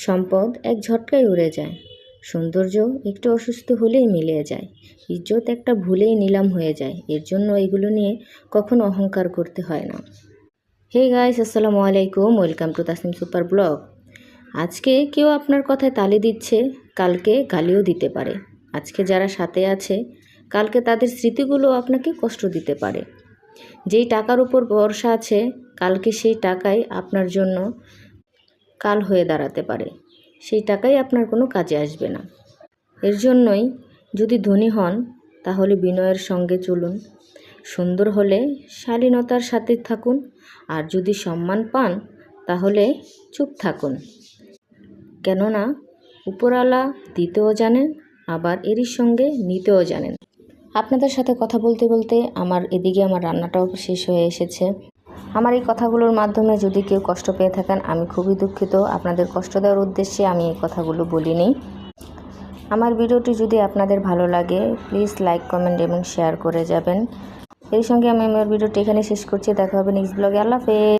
সম্পদ এক ঝটকায় উড়ে যায়, সৌন্দর্য একটু অসুস্থ হলেই মিলিয়ে যায়, ইজ্জত একটা ভুলেই নিলাম হয়ে যায়। এর জন্য এগুলো নিয়ে কখনো অহংকার করতে হয় না। হে গাইস, আসসালামু আলাইকুম, welcome to Tasnim super blog. আজকে কেউ আপনার কথায় তালি দিচ্ছে, কালকে গালিও দিতে পারে। আজকে যারা সাথে আছে, কালকে তাদের স্মৃতিগুলো আপনাকে কষ্ট দিতে পারে। যেই টাকার উপর ভরসা আছে, কালকে সেই টাকাই আপনার জন্য কাল হয়ে দাঁড়াতে পারে। সেই টাকাই আপনার কোনো কাজে আসবে না। এর জন্যই যদি ধনী হন তাহলে বিনয়ের সঙ্গে চলুন, সুন্দর হলে শালীনতার সাথে থাকুন, আর যদি সম্মান পান তাহলে চুপ থাকুন। কেননা উপরওয়ালা দিতেও জানেন, আবার এরই সঙ্গে নিতেও জানেন। আপনাদের সাথে কথা বলতে বলতে এদিকে আমার রান্নাটাও শেষ হয়ে এসেছে। আমার এই কথাগুলোর মাধ্যমে যদি কেউ কষ্ট পেয়ে থাকেন, আমি খুবই দুঃখিত। আপনাদের কষ্ট দেওয়ার উদ্দেশ্যে আমি এই কথাগুলো বলিনি। আমার ভিডিওটি যদি আপনাদের ভালো লাগে, প্লিজ লাইক, কমেন্ট এবং শেয়ার করে যাবেন। এর সঙ্গে আমি আমার ভিডিওটি এখানে শেষ করছি। দেখা হবে নেক্সট ব্লগে। আল্লাহ হাফেজ।